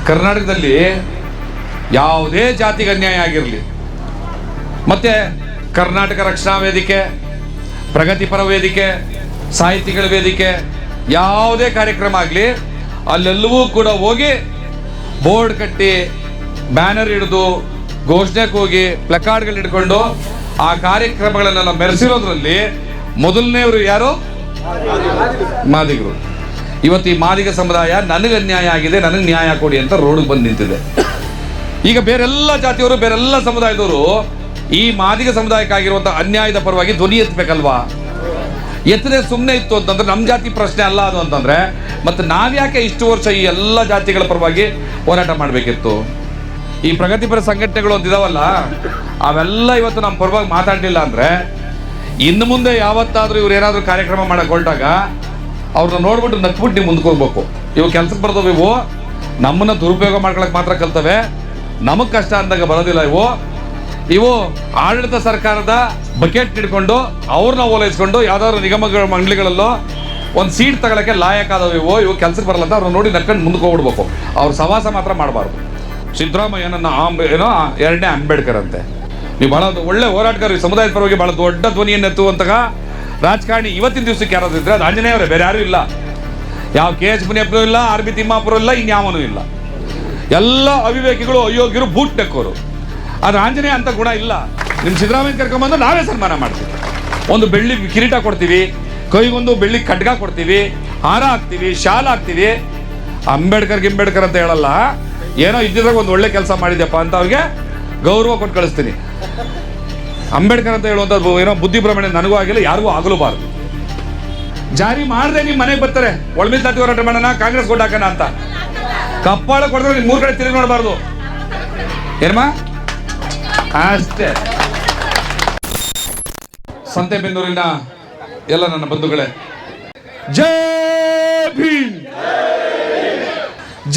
ಕರ್ನಾಟಕದಲ್ಲಿ ಯಾವುದೇ ಜಾತಿಗೆ ಅನ್ಯಾಯ ಆಗಿರಲಿ, ಮತ್ತೆ ಕರ್ನಾಟಕ ರಕ್ಷಣಾ ವೇದಿಕೆ, ಪ್ರಗತಿಪರ ವೇದಿಕೆ, ಸಾಹಿತಿಗಳ ವೇದಿಕೆ, ಯಾವುದೇ ಕಾರ್ಯಕ್ರಮ ಆಗಲಿ ಅಲ್ಲೆಲ್ಲವೂ ಕೂಡ ಹೋಗಿ ಬೋರ್ಡ್ ಕಟ್ಟಿ ಬ್ಯಾನರ್ ಹಿಡಿದು ಘೋಷಣೆಗೆ ಹೋಗಿ ಪ್ಲಕಾರ್ಡ್ಗಳು ಹಿಡ್ಕೊಂಡು ಆ ಕಾರ್ಯಕ್ರಮಗಳನ್ನೆಲ್ಲ ಮೆರೆಸಿರೋದ್ರಲ್ಲಿ ಮೊದಲನೇವರು ಯಾರು? ಮಾದಿಗರು. ಇವತ್ತು ಈ ಮಾದಿಗ ಸಮುದಾಯ ನನಗೆ ಅನ್ಯಾಯ ಆಗಿದೆ, ನನಗೆ ನ್ಯಾಯ ಕೊಡಿ ಅಂತ ರೋಡ್ಗೆ ಬಂದು ನಿಂತಿದೆ. ಈಗ ಬೇರೆಲ್ಲ ಜಾತಿಯವರು, ಬೇರೆಲ್ಲ ಸಮುದಾಯದವರು ಈ ಮಾದಿಗ ಸಮುದಾಯಕ್ಕಾಗಿರುವಂಥ ಅನ್ಯಾಯದ ಪರವಾಗಿ ಧ್ವನಿ ಎತ್ತಬೇಕಲ್ವಾ? ಎತ್ತದೆ ಸುಮ್ಮನೆ ಇತ್ತು ಅಂತಂದ್ರೆ ನಮ್ಮ ಜಾತಿ ಪ್ರಶ್ನೆ ಅಲ್ಲ ಅದು ಅಂತಂದ್ರೆ ಮತ್ತೆ ನಾವ್ಯಾಕೆ ಇಷ್ಟು ವರ್ಷ ಈ ಎಲ್ಲ ಜಾತಿಗಳ ಪರವಾಗಿ ಹೋರಾಟ ಮಾಡಬೇಕಿತ್ತು? ಈ ಪ್ರಗತಿಪರ ಸಂಘಟನೆಗಳು ಅಂತಿದಾವಲ್ಲ, ಅವೆಲ್ಲ ಇವತ್ತು ನಮ್ಮ ಪರವಾಗಿ ಮಾತಾಡಲಿಲ್ಲ ಅಂದ್ರೆ ಇನ್ನು ಮುಂದೆ ಯಾವತ್ತಾದ್ರೂ ಇವ್ರು ಏನಾದರೂ ಕಾರ್ಯಕ್ರಮ ಮಾಡಕ್ಕೆ ಹೊರಟಾಗ ಅವ್ರನ್ನ ನೋಡ್ಬಿಟ್ಟು ನಕ್ಬಿಟ್ಟು ನೀವು ಮುಂದಕ್ಕೆ ಹೋಗ್ಬೇಕು. ಇವು ಕೆಲ್ಸಕ್ಕೆ ಬರ್ತವೆ, ಇವು ನಮ್ಮನ್ನ ದುರುಪಯೋಗ ಮಾಡ್ಕೊಳಕ್ ಮಾತ್ರ ಕಲ್ತವೆ, ನಮಗ್ ಕಷ್ಟ ಅಂದಾಗ ಬರೋದಿಲ್ಲ. ಇವು ಆಡಳಿತ ಸರ್ಕಾರದ ಬಕೆಟ್ ಹಿಡ್ಕೊಂಡು ಅವ್ರನ್ನ ಓಲೈಸ್ಕೊಂಡು ಯಾವ್ದಾದ್ರು ನಿಗಮಗಳ ಮಂಡಳಿಗಳಲ್ಲೋ ಒಂದು ಸೀಟ್ ತಗೊಳಕ್ಕೆ ಲಾಯಕಾದವು. ಇವು ಕೆಲ್ಸಕ್ಕೆ ಬರಲ್ಲ ಅಂತ ಅವ್ರನ್ನ ನೋಡಿ ನಕ್ಕೊಂಡು ಮುಂದಕ್ಕೆ ಹೋಗ್ಬಿಡ್ಬೇಕು. ಅವ್ರ ಸವಾಸ ಮಾತ್ರ ಮಾಡಬಾರ್ದು. ಸಿದ್ದರಾಮಯ್ಯನನ್ನ ಏನೋ ಎರಡನೇ ಅಂಬೇಡ್ಕರ್ ಅಂತೆ. ನೀವು ಬಹಳ ಒಳ್ಳೆ ಹೋರಾಟಗಾರ, ಸಮುದಾಯದ ಪರವಾಗಿ ಬಹಳ ದೊಡ್ಡ ಧ್ವನಿಯನ್ನು ಎತ್ತುವಂತಹ ರಾಜಕಾರಣಿ ಇವತ್ತಿನ ದಿವಸಕ್ಕೆ ಯಾರಾದ್ರೂ ಇದ್ರೆ ಅದು ಆಂಜನೇಯವರೇ, ಬೇರೆ ಯಾರು ಇಲ್ಲ. ಯಾವ KH ಮುನಿಯಪ್ಪನೂ ಇಲ್ಲ, RB ತಿಮ್ಮಾಪುರ ಇಲ್ಲ, ಇನ್ಯಾವನೂ ಇಲ್ಲ. ಎಲ್ಲ ಅವಿವೇಕಿಗಳು, ಅಯೋಗ್ಯರು, ಬೂಟ್ ನೆಕ್ಕೋರು. ಆದ್ರೆ ಆಂಜನೇಯ ಅಂತ ಗುಣ ಇಲ್ಲ. ನಿಮ್ಮ ಸಿದ್ದರಾಮಯ್ಯ ಕರ್ಕೊಂಬಂದು ನಾವೇ ಸನ್ಮಾನ ಮಾಡ್ತೀವಿ. ಒಂದು ಬೆಳ್ಳಿ ಕಿರೀಟ ಕೊಡ್ತೀವಿ, ಕೈಗೊಂದು ಬೆಳ್ಳಿ ಖಡ್ಗ ಕೊಡ್ತೀವಿ, ಹಾರ ಹಾಕ್ತೀವಿ, ಶಾಲ್ ಹಾಕ್ತೀವಿ. ಗಿಂಬೇಡ್ಕರ್ ಅಂತ ಹೇಳಲ್ಲ, ಏನೋ ಇದ್ದಿದ್ರಾಗ ಒಂದು ಒಳ್ಳೆ ಕೆಲಸ ಮಾಡಿದ್ಯಪ್ಪ ಅಂತ ಅವ್ರಿಗೆ ಗೌರವ ಕೊಟ್ಟು ಕಳಿಸ್ತೀನಿ. ಅಂಬೇಡ್ಕರ್ ಅಂತ ಹೇಳುವಂಥದ್ದು ಏನೋ ಬುದ್ಧಿ ಭ್ರಮಣೆ ನನಗೂ ಆಗಿಲ್ಲ, ಯಾರಿಗೂ ಆಗಲೂಬಾರ್ದು. ಜಾರಿ ಮಾಡದೆ ನಿಮ್ಮ ಮನೆಗೆ ಬರ್ತಾರೆ, ಒಳಮೀಸಲಾತಿ ಹೋರಾಟ ಮಾಡೋಣ, ಕಾಂಗ್ರೆಸ್ ಕೊಟ್ಟು ಹಾಕೋಣ ಅಂತ. ಕಪ್ಪಾಳ ಕೊಡಿದ್ರೆ ನೀವು 3 ಕಡೆ ತಿರುಗಿ ನೋಡಬಾರ್ದು. ಏನಮ್ಮ ಅಷ್ಟೇ. ಸಂತೆಬೆನ್ನೂರಿನ ಎಲ್ಲ ನನ್ನ ಬಂಧುಗಳೇ, ಜೈ ಭೀಮ್,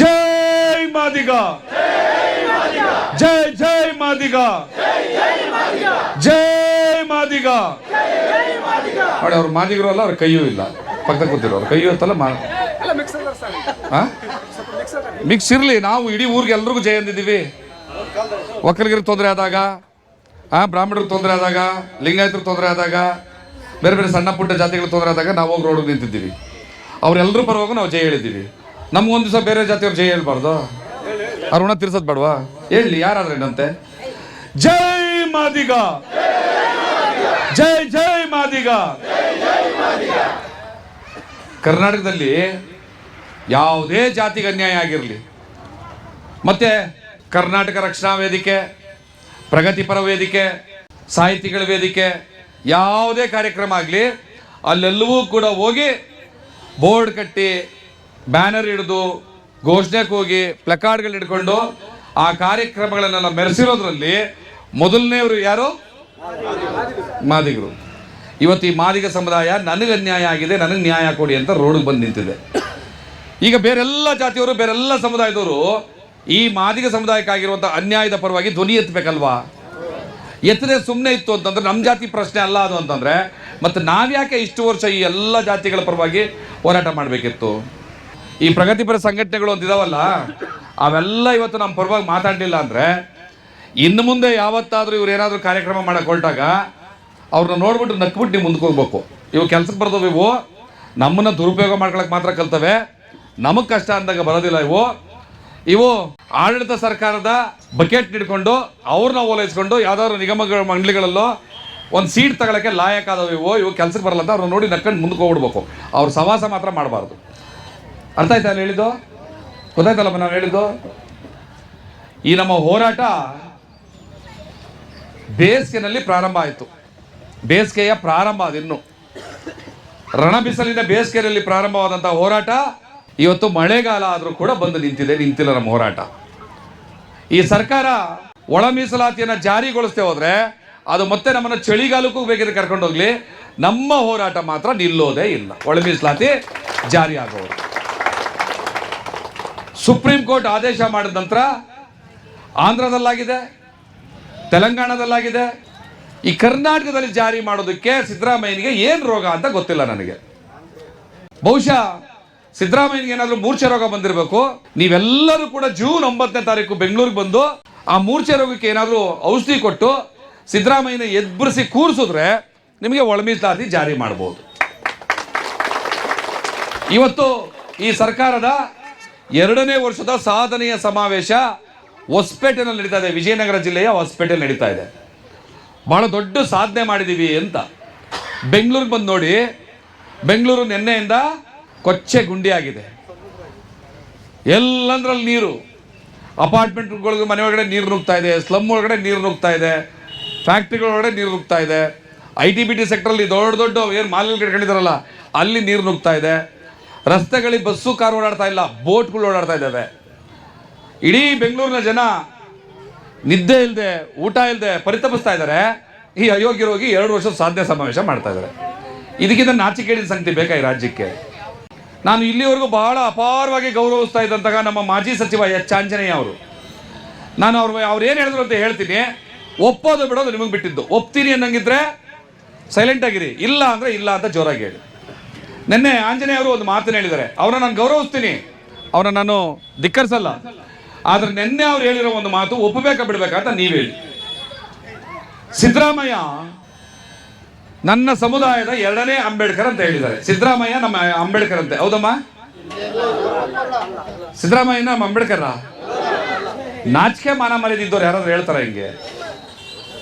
ಜೈ ಮಾದಿಗ, ಜೈ ಜೈ ಮಾದಿಗ, ಜೈ ಮಾದಿಗ. ನೋಡಿ, ಅವ್ರು ಮಾದಿಗರು ಅಲ್ಲ, ಅವ್ರ ಕೈಯೂ ಇಲ್ಲ. ಪಕ್ಕದಾಗ ಕೂತಿರೋ ಅವ್ರ ಕೈಯೂ ಇತ್ತಲ್ಲ, ಮಿಕ್ಸ್ ಇರ್ಲಿ. ನಾವು ಇಡೀ ಊರಿಗೆ ಎಲ್ರಿಗೂ ಜೈ ಅಂದಿದ್ದೀವಿ. ಒಕ್ಕಲಿಗರಿಗೆ ತೊಂದರೆ ಆದಾಗ, ಬ್ರಾಹ್ಮಣರಿಗೆ ತೊಂದರೆ ಆದಾಗ, ಲಿಂಗಾಯತರಿಗೆ ತೊಂದರೆ ಆದಾಗ, ಬೇರೆ ಬೇರೆ ಸಣ್ಣ ಪುಟ್ಟ ಜಾತಿಗಳಿಗೆ ತೊಂದರೆ ಆದಾಗ ನಾವು ಹೋಗಿ ರೋಡ್ ನಿಂತಿದ್ದೀವಿ. ಅವ್ರೆಲ್ಲರೂ ಪರವಾಗಿ ನಾವು ಜೈ ಹೇಳಿದ್ದೀವಿ. ನಮ್ಗೊಂದು ದಿವಸ ಬೇರೆ ಜಾತಿಯವ್ರು ಜೈ ಹೇಳ್ಬಾರ್ದು? ಅವ್ರ ಋಣ ತೀರ್ಸೋದು ಬೇಡವಾ? ಹೇಳಿ, ಯಾರಾದ್ರೇನಂತೆ? ಜೈ ಮಾದಿಗ, ಜೈ ಜೈ ಮಾದಿಗ. ಕರ್ನಾಟಕದಲ್ಲಿ ಯಾವುದೇ ಜಾತಿಗೆ ಅನ್ಯಾಯ ಆಗಿರಲಿ, ಮತ್ತೆ ಕರ್ನಾಟಕ ರಕ್ಷಣಾ ವೇದಿಕೆ, ಪ್ರಗತಿಪರ ವೇದಿಕೆ, ಸಾಹಿತಿಗಳ ವೇದಿಕೆ, ಯಾವುದೇ ಕಾರ್ಯಕ್ರಮ ಆಗಲಿ ಅಲ್ಲೆಲ್ಲವೂ ಕೂಡ ಹೋಗಿ ಬೋರ್ಡ್ ಕಟ್ಟಿ ಬ್ಯಾನರ್ ಹಿಡಿದು ಘೋಷಣೆಗೆ ಹೋಗಿ ಪ್ಲಕಾರ್ಡ್ಗಳು ಹಿಡ್ಕೊಂಡು ಆ ಕಾರ್ಯಕ್ರಮಗಳನ್ನೆಲ್ಲ ಮೆರೆಸಿರೋದ್ರಲ್ಲಿ ಮೊದಲನೇವರು ಯಾರು? ಮಾದಿಗರು. ಇವತ್ತು ಈ ಮಾದಿಗ ಸಮುದಾಯ ನನಗೆ ಅನ್ಯಾಯ ಆಗಿದೆ, ನನಗೆ ನ್ಯಾಯ ಕೊಡಿ ಅಂತ ರೋಡ್ಗೆ ಬಂದು ನಿಂತಿದೆ. ಈಗ ಬೇರೆಲ್ಲ ಜಾತಿಯವರು, ಬೇರೆಲ್ಲ ಸಮುದಾಯದವರು ಈ ಮಾದಿಗ ಸಮುದಾಯಕ್ಕಾಗಿರುವಂಥ ಅನ್ಯಾಯದ ಪರವಾಗಿ ಧ್ವನಿ ಎತ್ತಬೇಕಲ್ವಾ? ಎತ್ತದೆ ಸುಮ್ಮನೆ ಇತ್ತು ಅಂತಂದ್ರೆ ನಮ್ಮ ಜಾತಿ ಪ್ರಶ್ನೆ ಅಲ್ಲ ಅದು ಅಂತಂದ್ರೆ ಮತ್ತೆ ನಾವ್ಯಾಕೆ ಇಷ್ಟು ವರ್ಷ ಈ ಎಲ್ಲ ಜಾತಿಗಳ ಪರವಾಗಿ ಹೋರಾಟ ಮಾಡಬೇಕಿತ್ತು? ಈ ಪ್ರಗತಿಪರ ಸಂಘಟನೆಗಳು ಅಂತಿದಾವಲ್ಲ, ಅವೆಲ್ಲ ಇವತ್ತು ನಮ್ಮ ಪರವಾಗಿ ಮಾತಾಡಲಿಲ್ಲ ಅಂದ್ರೆ ಇನ್ನು ಮುಂದೆ ಯಾವತ್ತಾದ್ರೂ ಇವ್ರು ಏನಾದರೂ ಕಾರ್ಯಕ್ರಮ ಮಾಡಕ್ಕೆ ಹೊರಟಾಗ ಅವ್ರನ್ನ ನೋಡ್ಬಿಟ್ಟು ನಕ್ಬಿಟ್ಟು ನೀವು ಮುಂದಕ್ಕೆ ಹೋಗ್ಬೇಕು. ಇವು ಕೆಲ್ಸಕ್ಕೆ ಬರ್ತವೆ, ಇವು ನಮ್ಮನ್ನ ದುರುಪಯೋಗ ಮಾಡ್ಕೊಳಕ್ ಮಾತ್ರ ಕಲ್ತವೆ, ನಮಗ್ ಕಷ್ಟ ಅಂದಾಗ ಬರೋದಿಲ್ಲ. ಇವು ಆಡಳಿತ ಸರ್ಕಾರದ ಬಕೆಟ್ ಹಿಡ್ಕೊಂಡು ಅವ್ರನ್ನ ಓಲೈಸ್ಕೊಂಡು ಯಾವ್ದಾದ್ರು ನಿಗಮಗಳ ಮಂಡಳಿಗಳಲ್ಲೋ ಒಂದು ಸೀಟ್ ತಗೊಳಕ್ಕೆ ಲಾಯಕಾದವು. ಇವು ಕೆಲ್ಸಕ್ಕೆ ಬರಲ್ಲ ಅಂತ ಅವ್ರನ್ನ ನೋಡಿ ನಕ್ಕೊಂಡು ಮುಂದಕ್ಕೆ ಹೋಗ್ಬಿಡ್ಬೇಕು. ಅವ್ರ ಸವಾಸ ಮಾತ್ರ ಮಾಡಬಾರ್ದು. ಅರ್ಥ ಆಯ್ತಾ ಅಲ್ಲಿ ಹೇಳಿದ್ದು? ಗೊತ್ತಾಯ್ತಲ್ಲಮ್ಮ ನಾವು ಹೇಳಿದ್ದು? ಈ ನಮ್ಮ ಹೋರಾಟ ಬೇಸಿಗೆನಲ್ಲಿ ಪ್ರಾರಂಭ ಆಯಿತು. ಬೇಸಿಗೆಯ ಪ್ರಾರಂಭ ಅದಿನ್ನು ರಣ ಬಿಸಿಲಿನ ಬೇಸಿಗೆಯಲ್ಲಿ ಪ್ರಾರಂಭವಾದಂಥ ಹೋರಾಟ ಇವತ್ತು ಮಳೆಗಾಲ ಆದರೂ ಕೂಡ ಬಂದು ನಿಂತಿಲ್ಲ ನಮ್ಮ ಹೋರಾಟ. ಈ ಸರ್ಕಾರ ಒಳ ಮೀಸಲಾತಿಯನ್ನು ಜಾರಿಗೊಳಿಸ್ತೇ ಹೋದ್ರೆ ಅದು ಮತ್ತೆ ನಮ್ಮನ್ನು ಚಳಿಗಾಲಕ್ಕೂ ಬೇಕಿದ್ರೆ ಕರ್ಕೊಂಡು ಹೋಗ್ಲಿ, ನಮ್ಮ ಹೋರಾಟ ಮಾತ್ರ ನಿಲ್ಲೋದೇ ಇಲ್ಲ. ಒಳ ಮೀಸಲಾತಿ ಜಾರಿ ಆಗೋರು ಸುಪ್ರೀಂ ಕೋರ್ಟ್ ಆದೇಶ ಮಾಡಿದ ನಂತರ ಆಂಧ್ರದಲ್ಲಾಗಿದೆ, ತೆಲಂಗಾಣದಲ್ಲಾಗಿದೆ. ಈ ಕರ್ನಾಟಕದಲ್ಲಿ ಜಾರಿ ಮಾಡೋದಕ್ಕೆ ಸಿದ್ದರಾಮಯ್ಯನಿಗೆ ಏನು ರೋಗ ಅಂತ ಗೊತ್ತಿಲ್ಲ ನನಗೆ. ಬಹುಶಃ ಸಿದ್ದರಾಮಯ್ಯನಿಗೆ ಏನಾದರೂ ಮೂರ್ಛೆ ರೋಗ ಬಂದಿರಬೇಕು. ನೀವೆಲ್ಲರೂ ಕೂಡ ಜೂನ್ 9ನೇ ತಾರೀಕು ಬೆಂಗಳೂರಿಗೆ ಬಂದು ಆ ಮೂರ್ಛೆ ರೋಗಕ್ಕೆ ಏನಾದರೂ ಔಷಧಿ ಕೊಟ್ಟು ಸಿದ್ದರಾಮಯ್ಯನ ಎಬ್ಬರಿಸಿ ಕೂರಿಸಿದ್ರೆ ನಿಮಗೆ ಒಳ ಮೀಸಲಾತಿ ಜಾರಿ ಮಾಡ್ಬೋದು. ಇವತ್ತು ಈ ಸರ್ಕಾರದ 2ನೇ ವರ್ಷದ ಸಾಧನೆಯ ಸಮಾವೇಶ ಹೊಸಪೇಟೆನಲ್ಲಿ ನಡೀತಾ ಇದೆ. ವಿಜಯನಗರ ಜಿಲ್ಲೆಯ ಹೊಸಪೇಟೆಯಲ್ಲಿ ನಡೀತಾ ಇದೆ. ಬಹಳ ದೊಡ್ಡ ಸಾಧನೆ ಮಾಡಿದ್ದೀವಿ ಅಂತ. ಬೆಂಗಳೂರಿಗೆ ಬಂದು ನೋಡಿ, ಬೆಂಗಳೂರು ನಿನ್ನೆಯಿಂದ ಕೊಚ್ಚೆ ಗುಂಡಿ ಆಗಿದೆ. ಎಲ್ಲಂದ್ರಲ್ಲಿ ನೀರು, ಅಪಾರ್ಟ್ಮೆಂಟ್ಗಳಿಗೆ ಮನೆ ಒಳಗಡೆ ನೀರು ನುಗ್ತಾ ಇದೆ, ಸ್ಲಮ್ ಒಳಗಡೆ ನೀರು ನುಗ್ತಾ ಇದೆ, ಫ್ಯಾಕ್ಟ್ರಿಗಳೊಳಗಡೆ ನೀರು ನುಗ್ತಾ ಇದೆ, IT-BT ಸೆಕ್ಟ್ರಲ್ಲಿ ದೊಡ್ಡ ದೊಡ್ಡ ಏನು ಮಾಲಿನ್ಯ ಕಟ್ಕೊಂಡಿದ್ದಾರಲ್ಲ ಅಲ್ಲಿ ನೀರು ನುಗ್ತಾ ಇದೆ. ರಸ್ತೆಗಳಿಗೆ ಬಸ್ಸು ಕಾರು ಓಡಾಡ್ತಾ ಇಲ್ಲ, ಬೋಟ್ಗಳು ಓಡಾಡ್ತಾ ಇದ್ದಾವೆ. ಇಡೀ ಬೆಂಗಳೂರಿನ ಜನ ನಿದ್ದೆ ಇಲ್ಲದೆ ಊಟ ಇಲ್ಲದೆ ಪರಿತಪಿಸ್ತಾ ಇದ್ದಾರೆ. ಈ ಅಯೋಗ್ಯರೋಗಿ 2 ವರ್ಷದ ಸಾಧನೆ ಸಮಾವೇಶ ಮಾಡ್ತಾ ಇದ್ದಾರೆ. ಇದಕ್ಕಿಂತ ನಾಚಿಕೆಡಿನ ಸಂಗತಿ ಬೇಕಾ ಈ ರಾಜ್ಯಕ್ಕೆ? ನಾನು ಇಲ್ಲಿವರೆಗೂ ಬಹಳ ಅಪಾರವಾಗಿ ಗೌರವಿಸ್ತಾ ಇದ್ದಂತಹ ನಮ್ಮ ಮಾಜಿ ಸಚಿವ ಎಚ್ ಆಂಜನೇಯ ಅವರು, ನಾನು ಅವ್ರು ಏನು ಹೇಳಿದ್ರು ಅಂತ ಹೇಳ್ತೀನಿ. ಒಪ್ಪೋದು ಬಿಡೋದು ನಿಮಗೆ ಬಿಟ್ಟಿದ್ದು. ಒಪ್ತೀನಿ ಅನ್ನಂಗಿದ್ರೆ ಸೈಲೆಂಟ್ ಆಗಿರಿ, ಇಲ್ಲ ಅಂದರೆ ಇಲ್ಲ ಅಂತ ಜೋರಾಗಿ ಹೇಳಿ. ನಿನ್ನೆ ಆಂಜನೇಯ ಅವರು ಒಂದು ಮಾತನ್ನು ಹೇಳಿದ್ದಾರೆ. ಅವ್ರನ್ನ ನಾನು ಗೌರವಿಸ್ತೀನಿ, ಅವ್ರನ್ನ ನಾನು ಧಿಕ್ಕರಿಸಲ್ಲ. ಆದರೆ ನಿನ್ನೆ ಅವ್ರು ಹೇಳಿರೋ ಒಂದು ಮಾತು ಒಪ್ಪಬೇಕಾ ಬಿಡಬೇಕಂತ ನೀವು ಹೇಳಿ. ಸಿದ್ದರಾಮಯ್ಯ ನನ್ನ ಸಮುದಾಯದ 2ನೇ ಅಂಬೇಡ್ಕರ್ ಅಂತ ಹೇಳಿದ್ದಾರೆ. ಸಿದ್ದರಾಮಯ್ಯ ನಮ್ಮ ಅಂಬೇಡ್ಕರ್ ಅಂತೆ. ಹೌದಮ್ಮ? ಸಿದ್ದರಾಮಯ್ಯ ನಮ್ಮ ಅಂಬೇಡ್ಕರ್? ನಾಚಿಕೆ ಮಾನ ಮರ್ಯಾದಿದ್ದವ್ರು ಯಾರಾದ್ರೂ ಹೇಳ್ತಾರ ಹಿಂಗೆ?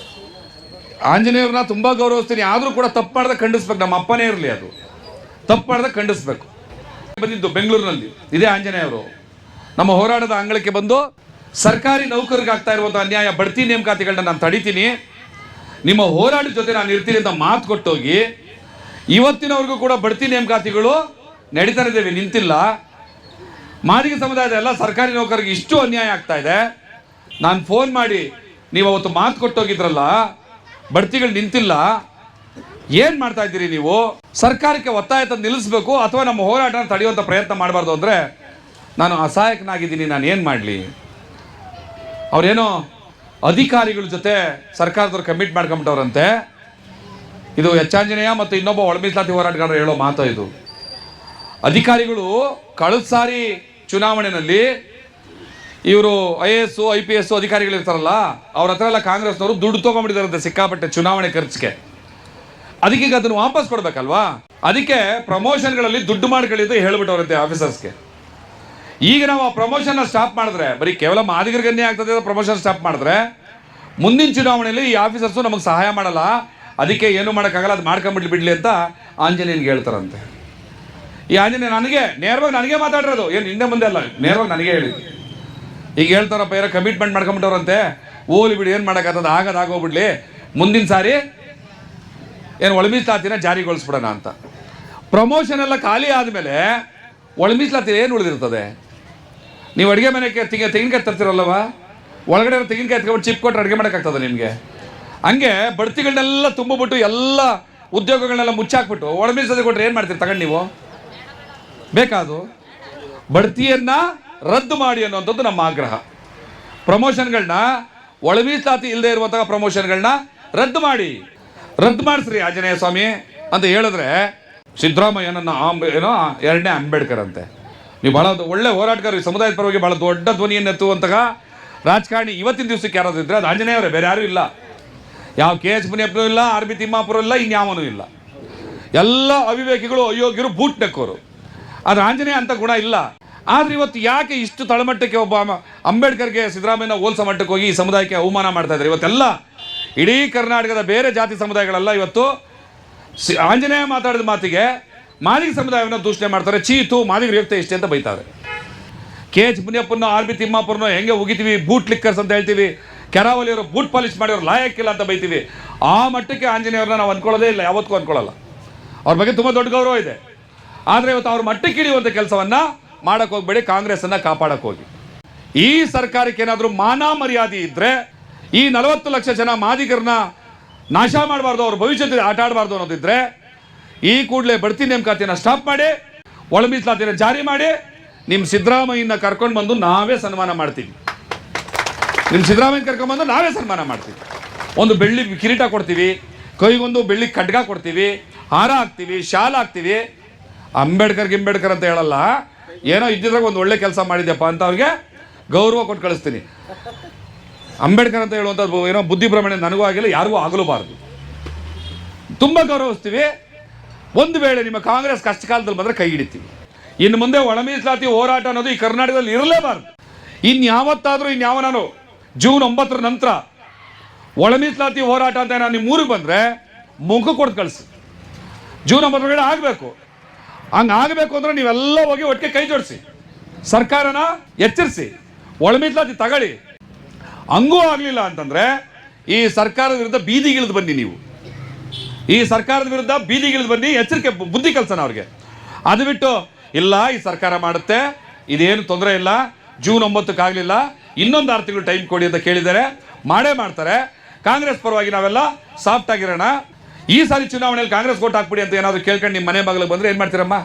ಆಂಜನೇಯವ್ರನ್ನ ತುಂಬಾ ಗೌರವಿಸ್ತೀನಿ, ಆದ್ರೂ ಕೂಡ ತಪ್ಪು ಮಾಡ್ದೆ ಖಂಡಿಸ್ಬೇಕು. ನಮ್ಮ ಅಪ್ಪನೇ ಇರಲಿ, ಅದು ತಪ್ಪು ಮಾಡ್ದೆ ಖಂಡಿಸ್ಬೇಕು. ಬಂದಿದ್ದು ಬೆಂಗಳೂರಿನಲ್ಲಿ ಇದೇ ಆಂಜನೇಯ ಅವರು ನಮ್ಮ ಹೋರಾಟದ ಅಂಗಳಕ್ಕೆ ಬಂದು ಸರ್ಕಾರಿ ನೌಕರಿಗೆ ಆಗ್ತಾ ಇರುವಂತಹ ಅನ್ಯಾಯ, ಬಡ್ತಿ ನೇಮಕಾತಿಗಳನ್ನ ನಾನು ತಡಿತೀನಿ, ನಿಮ್ಮ ಹೋರಾಟದ ಜೊತೆ ನಾನು ಇರ್ತೀನಿ ಅಂತ ಮಾತು ಕೊಟ್ಟೋಗಿ ಇವತ್ತಿನವರೆಗೂ ಕೂಡ ಬಡ್ತಿ ನೇಮಕಾತಿಗಳು ನಡೀತಾನೆ ಇದ್ದೇವೆ, ನಿಂತಿಲ್ಲ. ಮಾದಿಗ ಸಮುದಾಯದ ಎಲ್ಲ ಸರ್ಕಾರಿ ನೌಕರಿಗೆ ಇಷ್ಟು ಅನ್ಯಾಯ ಆಗ್ತಾ ಇದೆ. ನಾನು ಫೋನ್ ಮಾಡಿ ನೀವು ಅವತ್ತು ಮಾತು ಕೊಟ್ಟೋಗಿದ್ರಲ್ಲ, ಬಡ್ತಿಗಳು ನಿಂತಿಲ್ಲ, ಏನು ಮಾಡ್ತಾ ಇದ್ದೀರಿ ನೀವು? ಸರ್ಕಾರಕ್ಕೆ ಒತ್ತಾಯ ತಂದು ನಿಲ್ಲಿಸಬೇಕು ಅಥವಾ ನಮ್ಮ ಹೋರಾಟನ ತಡೆಯುವಂಥ ಪ್ರಯತ್ನ ಮಾಡಬಾರ್ದು ಅಂದರೆ ನಾನು ಅಸಹಾಯಕನಾಗಿದ್ದೀನಿ, ನಾನು ಏನು ಮಾಡಲಿ? ಅವರೇನೋ ಅಧಿಕಾರಿಗಳ ಜೊತೆ ಸರ್ಕಾರದವ್ರು ಕಮಿಟ್ ಮಾಡ್ಕೊಂಬಿಟ್ಟವ್ರಂತೆ. ಇದು ಎಚ್ ಆಂಜನೇಯ ಮತ್ತು ಇನ್ನೊಬ್ಬ ಒಳ ಮೀಸಲಾತಿ ಹೋರಾಟಗಾರರು ಹೇಳೋ ಮಾತು ಇದು. ಅಧಿಕಾರಿಗಳು ಕಳೆದ ಸಾರಿ ಚುನಾವಣೆಯಲ್ಲಿ ಇವರು IAS IPS ಅಧಿಕಾರಿಗಳು ಇರ್ತಾರಲ್ಲ, ಅವ್ರ ಹತ್ರ ಎಲ್ಲ ಕಾಂಗ್ರೆಸ್ನವರು ದುಡ್ಡು ತೊಗೊಂಡ್ಬಿಟ್ಟಿದಾರಂತೆ ಸಿಕ್ಕಾಪಟ್ಟೆ ಚುನಾವಣೆ ಖರ್ಚಿಗೆ. ಅದಕ್ಕೀಗ ಅದನ್ನು ವಾಪಸ್ ಕೊಡ್ಬೇಕಲ್ವಾ? ಅದಕ್ಕೆ ಪ್ರಮೋಷನ್ಗಳಲ್ಲಿ ದುಡ್ಡು ಮಾಡ್ಕೊಳ್ಳಿದ್ದು ಹೇಳ್ಬಿಟ್ಟವ್ರಂತೆ ಆಫೀಸರ್ಸ್ಗೆ. ಈಗ ನಾವು ಆ ಪ್ರಮೋಷನ್ನ ಸ್ಟಾಪ್ ಮಾಡಿದ್ರೆ, ಬರೀ ಕೇವಲ ಮಾದಿಗರಿಗೆ ಆಗ್ತದೆ ಪ್ರಮೋಷನ್ ಸ್ಟಾಪ್ ಮಾಡಿದ್ರೆ, ಮುಂದಿನ ಚುನಾವಣೆಯಲ್ಲಿ ಈ ಆಫೀಸರ್ಸು ನಮಗೆ ಸಹಾಯ ಮಾಡಲ್ಲ, ಅದಕ್ಕೆ ಏನು ಮಾಡೋಕ್ಕಾಗಲ್ಲ, ಅದು ಬಿಡ್ಲಿ ಅಂತ ಆಂಜನೇಯನ್ಗೆ ಹೇಳ್ತಾರಂತೆ. ಈ ಆಂಜನೇಯ ನೇರವಾಗಿ ನನಗೆ ಮಾತಾಡಿರೋದು, ಏನು ಹಿಂದೆ ಮುಂದೆ ಅಲ್ಲ, ನೇರವಾಗಿ ನನಗೆ ಹೇಳಿದ್ದು. ಈಗ ಹೇಳ್ತಾರಪ್ಪ, ಯಾರೋ ಕಮಿಟ್ಮೆಂಟ್ ಮಾಡ್ಕೊಂಬಿಟ್ಟವ್ರಂತೆ, ಓಲಿ ಬಿಡಿ, ಏನು ಮಾಡೋಕ್ಕಾಗ್ತದೆ, ಆಗೋಗ್ಬಿಡ್ಲಿ, ಮುಂದಿನ ಸಾರಿ ಏನು ಒಳ ಮೀಸಲಾತಿನ ಜಾರಿಗೊಳಿಸ್ಬಿಡೋಣ ಅಂತ. ಪ್ರಮೋಷನ್ ಎಲ್ಲ ಖಾಲಿ ಆದಮೇಲೆ ಒಳ ಮೀಸಲಾತಿ ಏನು ಉಳಿದಿರ್ತದೆ? ನೀವು ಅಡುಗೆ ಮನೆಗೆ ತೆಂಗಿನಕಾಯಿ ತರ್ತಿರಲ್ಲವ, ಒಳಗಡೆ ತೆಂಗಿನಕಾಯಿ ಎತ್ಕೊಂಡು ಚಿಪ್ ಕೊಟ್ಟರೆ ಅಡುಗೆ ಮಾಡೋಕ್ಕಾಗ್ತದೆ ನಿಮಗೆ? ಹಂಗೆ ಬಡ್ತಿಗಳನ್ನೆಲ್ಲ ತುಂಬಿಬಿಟ್ಟು ಎಲ್ಲ ಉದ್ಯೋಗಗಳನ್ನೆಲ್ಲ ಮುಚ್ಚಾಕ್ಬಿಟ್ಟು ಒಳ ಮೀಸಲಾತಿ ಕೊಟ್ಟರೆ ಏನು ಮಾಡ್ತೀರಿ ತಗೊಂಡು ನೀವು? ಬೇಕಾದು ಬಡ್ತಿಯನ್ನು ರದ್ದು ಮಾಡಿ ಅನ್ನುವಂಥದ್ದು ನಮ್ಮ ಆಗ್ರಹ. ಪ್ರಮೋಷನ್ಗಳನ್ನ, ಒಳ ಮೀಸಲಾತಿ ಇಲ್ಲದೆ ಇರುವಂತಹ ಪ್ರಮೋಷನ್ಗಳನ್ನ ರದ್ದು ಮಾಡಿಸ್ರಿ ಆಂಜನೇಯ ಸ್ವಾಮಿ ಅಂತ ಹೇಳಿದ್ರೆ, ಸಿದ್ದರಾಮಯ್ಯ ನನ್ನ ಏನೋ 2ನೇ ಅಂಬೇಡ್ಕರ್ ಅಂತೆ. ನೀವು ಭಾಳ ಒಳ್ಳೆ ಹೋರಾಟಗಾರ, ಸಮುದಾಯದ ಪರವಾಗಿ ಭಾಳ ದೊಡ್ಡ ಧ್ವನಿಯನ್ನು ಎತ್ತುವಂತಹ ರಾಜಕಾರಣಿ ಇವತ್ತಿನ ದಿವಸಕ್ಕೆ ಯಾರಾದರೂ ಇದ್ದರೆ ಅದು ಆಂಜನೇಯವರೇ, ಬೇರೆ ಯಾರೂ ಇಲ್ಲ. ಯಾವ KH ಮುನಿಯಪ್ಪನೂ ಇಲ್ಲ, RB ತಿಮ್ಮಾಪುರ ಇಲ್ಲ, ಇನ್ಯಾವನೂ ಇಲ್ಲ. ಎಲ್ಲ ಅವಿವೇಕಿಗಳು, ಅಯೋಗ್ಯರು, ಬೂಟ್ ನೆಕ್ಕೋರು. ಆದರೆ ಆಂಜನೇಯ ಅಂತ ಗುಣ ಇಲ್ಲ. ಆದರೆ ಇವತ್ತು ಯಾಕೆ ಇಷ್ಟು ತಳಮಟ್ಟಕ್ಕೆ ಒಬ್ಬ ಅಂಬೇಡ್ಕರ್ಗೆ ಸಿದ್ದರಾಮಯ್ಯನ ಹೋಲ್ಸೋ ಮಟ್ಟಕ್ಕೆ ಹೋಗಿ ಈ ಸಮುದಾಯಕ್ಕೆ ಅವಮಾನ ಮಾಡ್ತಾ ಇದ್ದಾರೆ? ಇವತ್ತೆಲ್ಲ ಇಡೀ ಕರ್ನಾಟಕದ ಬೇರೆ ಜಾತಿ ಸಮುದಾಯಗಳೆಲ್ಲ ಇವತ್ತು ಆಂಜನೇಯ ಮಾತಾಡಿದ ಮಾತಿಗೆ ಮಾದಿಗ ಸಮುದಾಯವನ್ನು ದೂಷಣೆ ಮಾಡ್ತಾರೆ. ಚೀತು ಮಾದಿಗರು ಯೋಗ್ಯತೆ ಇಷ್ಟೇ ಅಂತ ಬೈತಾರೆ. KH ಮುನಿಯಪ್ಪನೋ RB ತಿಮ್ಮಾಪುರನೋ ಹೆಂಗೆ ಉಗಿತೀವಿ, ಬೂಟ್ ಲಿಕ್ಕರ್ಸ್ ಅಂತ ಹೇಳ್ತೀವಿ, ಕೆರಾವಲಿಯವರು ಬೂಟ್ ಪಾಲಿಶ್ ಮಾಡಿವ್ರು ಲಾಯಕ್ಕಿಲ್ಲ ಅಂತ ಬೈತೀವಿ. ಆ ಮಟ್ಟಕ್ಕೆ ಆಂಜನೇಯವ್ರನ್ನ ನಾವು ಅಂದ್ಕೊಳ್ಳೋದೇ ಇಲ್ಲ, ಯಾವತ್ತೂ ಅಂದ್ಕೊಳ್ಳಲ್ಲ. ಅವ್ರ ಬಗ್ಗೆ ತುಂಬ ದೊಡ್ಡ ಗೌರವ ಇದೆ. ಆದರೆ ಇವತ್ತು ಅವ್ರ ಮಟ್ಟಕ್ಕೆ ಇಳಿಯುವಂಥ ಕೆಲಸವನ್ನು ಮಾಡೋಕ್ಕೆ ಹೋಗಬೇಡಿ, ಕಾಂಗ್ರೆಸ್ಸನ್ನು ಕಾಪಾಡಕ್ಕೆ ಹೋಗಿ. ಈ ಸರ್ಕಾರಕ್ಕೆ ಏನಾದರೂ ಮಾನ ಮರ್ಯಾದೆ ಇದ್ದರೆ ಈ 40 ಲಕ್ಷ ಜನ ಮಾದಿಗರನ್ನ ನಾಶ ಮಾಡಬಾರ್ದು, ಅವ್ರ ಭವಿಷ್ಯದಲ್ಲಿ ಆಟ ಆಡಬಾರ್ದು ಅನ್ನೋದಿದ್ರೆ ಈ ಕೂಡಲೇ ಬಡ್ತಿ ನೇಮಕಾತಿಯನ್ನು ಸ್ಟಾಪ್ ಮಾಡಿ, ಒಳ ಮೀಸಲಾತಿನ ಜಾರಿ ಮಾಡಿ, ನಿಮ್ಮ ಸಿದ್ದರಾಮಯ್ಯನ ಕರ್ಕೊಂಡು ಬಂದು ನಾವೇ ಸನ್ಮಾನ ಮಾಡ್ತೀವಿ. ಒಂದು ಬೆಳ್ಳಿ ಕಿರೀಟ ಕೊಡ್ತೀವಿ, ಕೈಗೊಂದು ಬೆಳ್ಳಿ ಖಡ್ಗ ಕೊಡ್ತೀವಿ, ಹಾರ ಹಾಕ್ತೀವಿ, ಶಾಲ್ ಹಾಕ್ತೀವಿ. ಅಂಬೇಡ್ಕರ್ ಅಂತ ಹೇಳಲ್ಲ, ಏನೋ ಇದ್ದಿದ್ರಾಗ ಒಂದು ಒಳ್ಳೆ ಕೆಲಸ ಮಾಡಿದ್ಯಪ್ಪ ಅಂತ ಅವ್ರಿಗೆ ಗೌರವ ಕೊಟ್ಟು ಕಳಿಸ್ತೀನಿ. ಅಂಬೇಡ್ಕರ್ ಅಂತ ಹೇಳುವಂಥದ್ದು ಏನೋ ಬುದ್ಧಿಭ್ರಮಣೆ ನನಗೂ ಆಗಿಲ್ಲ, ಯಾರಿಗೂ ಆಗಲೂಬಾರ್ದು. ತುಂಬ ಗೌರವಿಸ್ತೀವಿ. ಒಂದು ವೇಳೆ ನಿಮ್ಮ ಕಾಂಗ್ರೆಸ್ ಕಷ್ಟ ಕಾಲದಲ್ಲಿ ಬಂದರೆ ಕೈ ಹಿಡಿತೀವಿ. ಇನ್ನು ಮುಂದೆ ಒಳ ಮೀಸಲಾತಿ ಹೋರಾಟ ಅನ್ನೋದು ಈ ಕರ್ನಾಟಕದಲ್ಲಿ ಇರಲೇಬಾರ್ದು. ಇನ್ಯಾವತ್ತಾದರೂ ನಾನು ಜೂನ್ 9 ನಂತರ ಒಳ ಮೀಸಲಾತಿ ಹೋರಾಟ ಅಂತ ನಾನು ನಿಮ್ಮ ಊರಿಗೆ ಬಂದರೆ ಮುಖ ಕೊಟ್ಟು ಕಳಿಸಿ. ಜೂನ್ 9 ಆಗಬೇಕು. ಹಂಗೆ ಆಗಬೇಕು ಅಂದರೆ ನೀವೆಲ್ಲ ಹೋಗಿ ಒಟ್ಟಿಗೆ ಕೈ ಜೋಡಿಸಿ, ಸರ್ಕಾರನ ಎಚ್ಚರಿಸಿ, ಒಳ ಮೀಸಲಾತಿ ತಗೊಳ್ಳಿ. ಹಂಗೂ ಆಗಲಿಲ್ಲ ಅಂತಂದರೆ ಈ ಸರ್ಕಾರದ ವಿರುದ್ಧ ಬೀದಿಗಿಳಿದು ಬನ್ನಿ. ನೀವು ಈ ಸರ್ಕಾರದ ವಿರುದ್ಧ ಬೀದಿಗಿಳಿದು ಬನ್ನಿ, ಎಚ್ಚರಿಕೆ ಬುದ್ಧಿ ಕಲ್ಸೋಣ ಅವ್ರಿಗೆ. ಅದು ಬಿಟ್ಟು ಇಲ್ಲ ಈ ಸರ್ಕಾರ ಮಾಡುತ್ತೆ, ಇದೇನು ತೊಂದರೆ ಇಲ್ಲ, ಜೂನ್ 9 ಆಗಲಿಲ್ಲ, ಇನ್ನೊಂದು 6 ತಿಂಗಳು ಟೈಮ್ ಕೊಡಿ ಅಂತ ಕೇಳಿದ್ದಾರೆ, ಮಾಡೇ ಮಾಡ್ತಾರೆ. ಕಾಂಗ್ರೆಸ್ ಪರವಾಗಿ ನಾವೆಲ್ಲ ಸಾಫ್ಟ್ ಆಗಿರೋಣ. ಈ ಸಾರಿ ಚುನಾವಣೆಯಲ್ಲಿ ಕಾಂಗ್ರೆಸ್ ಓಟ್ ಹಾಕ್ಬಿಡಿ ಅಂತ ಏನಾದರೂ ಕೇಳ್ಕೊಂಡು ನಿಮ್ಮ ಮನೆ ಬಾಗಿಲಿಗೆ ಬಂದರೆ ಏನು ಮಾಡ್ತೀರಮ್ಮ?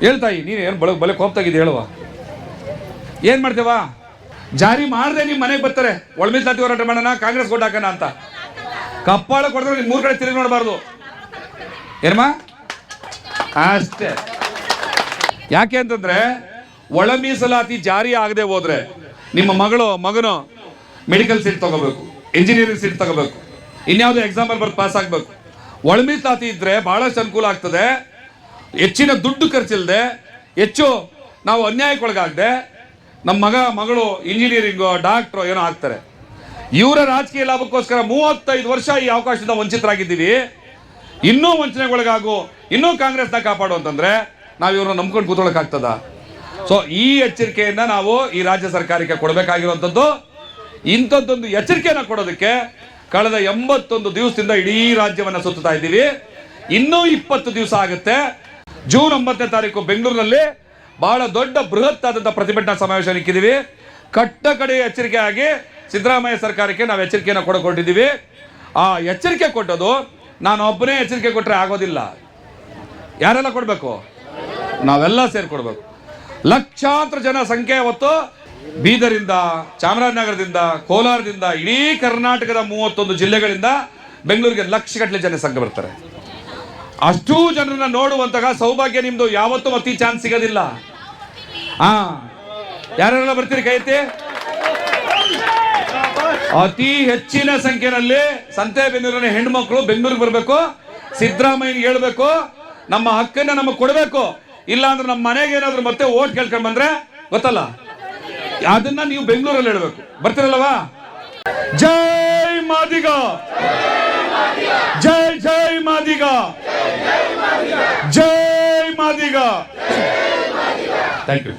ಹೇಳ್ತಾಯಿ, ನೀನು ಏನು ಬಲೆ ಕೋಪ್ತಾಗಿದ್ದು ಹೇಳುವ, ಏನು ಮಾಡ್ತೇವಾ? ಜಾರಿ ಮಾಡದೆ ನಿಮ್ಮ ಮನೆಗೆ ಬರ್ತಾರೆ, ಒಳ ಮೀಸಲಾತಿ ಹೋರಾಟ ಮಾಡೋಣ, ಕಾಂಗ್ರೆಸ್ ಓಟ್ ಹಾಕೋಣ ಅಂತ. ಕಪ್ಪಾಳ ಕೊಡಿದ್ರೆ ನೀವು 3 ಕಡೆ ತಿರುಗಿ ನೋಡಬಾರ್ದು. ಏನಮ್ಮ? ಅಷ್ಟೇ. ಯಾಕೆ ಅಂತಂದ್ರೆ ಒಳ ಮೀಸಲಾತಿ ಜಾರಿ ಆಗದೆ ಹೋದ್ರೆ ನಿಮ್ಮ ಮಗನು ಮೆಡಿಕಲ್ ಸೀಟ್ ತಗೋಬೇಕು, ಇಂಜಿನಿಯರಿಂಗ್ ಸೀಟ್ ತಗೋಬೇಕು, ಇನ್ಯಾವುದೋ ಎಕ್ಸಾಂಪಲ್ ಬರ್ದು ಪಾಸ್ ಆಗಬೇಕು. ಒಳ ಮೀಸಲಾತಿ ಇದ್ರೆ ಬಹಳಷ್ಟು ಅನುಕೂಲ ಆಗ್ತದೆ. ಹೆಚ್ಚಿನ ದುಡ್ಡು ಖರ್ಚಿಲ್ಲದೆ, ಹೆಚ್ಚು ನಾವು ಅನ್ಯಾಯಕ್ಕೊಳಗಾಗದೆ ನಮ್ಮ ಮಗಳು ಇಂಜಿನಿಯರಿಂಗು ಡಾಕ್ಟ್ರು ಏನೋ ಆಗ್ತಾರೆ. ಇವರ ರಾಜಕೀಯ ಲಾಭಕ್ಕೋಸ್ಕರ 35 ವರ್ಷ ಈ ಅವಕಾಶದಿಂದ ವಂಚಿತರಾಗಿದ್ದೀವಿ. ಇನ್ನೂ ವಂಚನೆಗೊಳಗಾಗು, ಇನ್ನೂ ಕಾಂಗ್ರೆಸ್ನ ಕಾಪಾಡು ಅಂತಂದ್ರೆ ನಾವು ಇವ್ರನ್ನ ನಂಬ್ಕೊಂಡು ಕೂತ್ಕೊಳ್ಳೋಕ್ಕಾಗ್ತದ? ಸೊ ಈ ಎಚ್ಚರಿಕೆಯನ್ನ ನಾವು ಈ ರಾಜ್ಯ ಸರ್ಕಾರಕ್ಕೆ ಕೊಡಬೇಕಾಗಿರುವಂಥದ್ದು. ಇಂಥದ್ದೊಂದು ಎಚ್ಚರಿಕೆಯನ್ನು ಕೊಡೋದಕ್ಕೆ ಕಳೆದ 81 ದಿವಸದಿಂದ ಇಡೀ ರಾಜ್ಯವನ್ನು ಸುತ್ತಾ ಇದ್ದೀವಿ. ಇನ್ನೂ 20 ದಿವಸ ಆಗುತ್ತೆ. ಜೂನ್ 9ನೇ ತಾರೀಕು ಬೆಂಗಳೂರಿನಲ್ಲಿ ಬಹಳ ದೊಡ್ಡ ಬೃಹತ್ ಆದಂಥ ಪ್ರತಿಭಟನಾ ಸಮಾವೇಶ ಇಕ್ಕಿದ್ದೀವಿ. ಕಟ್ಟ ಕಡೆ ಎಚ್ಚರಿಕೆ ಆಗಿ ಸಿದ್ದರಾಮಯ್ಯ ಸರ್ಕಾರಕ್ಕೆ ನಾವು ಎಚ್ಚರಿಕೆಯನ್ನು ಕೊಟ್ಟಿದ್ದೀವಿ. ಆ ಎಚ್ಚರಿಕೆ ಕೊಟ್ಟದು ನಾನು ಒಬ್ಬನೇ ಎಚ್ಚರಿಕೆ ಕೊಟ್ಟರೆ ಆಗೋದಿಲ್ಲ. ಯಾರೆಲ್ಲ ಕೊಡಬೇಕು? ನಾವೆಲ್ಲ ಸೇರಿಕೊಡ್ಬೇಕು. ಲಕ್ಷಾಂತರ ಜನ ಸಂಖ್ಯೆ ಹೊತ್ತು ಬೀದರಿಂದ, ಚಾಮರಾಜನಗರದಿಂದ, ಕೋಲಾರದಿಂದ, ಇಡೀ ಕರ್ನಾಟಕದ 31 ಜಿಲ್ಲೆಗಳಿಂದ ಬೆಂಗಳೂರಿಗೆ ಲಕ್ಷಗಟ್ಟಲೆ ಜನ ಸಂಖ್ಯೆ ಬರ್ತಾರೆ. ಅಷ್ಟೂ ಜನರನ್ನ ನೋಡುವಂತಹ ಸೌಭಾಗ್ಯ ನಿಮ್ದು ಯಾವತ್ತೂ ಮತ್ತೆ ಚಾನ್ಸ್ ಸಿಗೋದಿಲ್ಲ. ಯಾರೆಲ್ಲ ಬರ್ತೀರಿ? ಕೈ ಎತ್ತಿ. ಅತಿ ಹೆಚ್ಚಿನ ಸಂಖ್ಯೆಯಲ್ಲಿ ಸಂತೆಬೆನ್ನೂರಿನ ಹೆಣ್ಮಕ್ಳು ಬೆಂಗಳೂರಿಗೆ ಬರಬೇಕು, ಸಿದ್ದರಾಮಯ್ಯನಿಗೆ ಹೇಳ್ಬೇಕು, ನಮ್ಮ ಹಕ್ಕನ್ನ ನಮಗೆ ಕೊಡಬೇಕು. ಇಲ್ಲ ಅಂದ್ರೆ ನಮ್ಮ ಮನೆಗೆ ಏನಾದ್ರು ಮತ್ತೆ ಓಟ್ ಕೇಳ್ಕೊಂಡು ಬಂದ್ರೆ ಗೊತ್ತಲ್ಲ, ಅದನ್ನ ನೀವು ಬೆಂಗಳೂರಲ್ಲಿ ಹೇಳ್ಬೇಕು. ಬರ್ತೀರಲ್ವಾ? ಜೈ ಮಾದಿಗ, ಜೈ ಜೈ ಮಾದಿಗ, ಜೈ ಮಾದಿಗ. Thank you.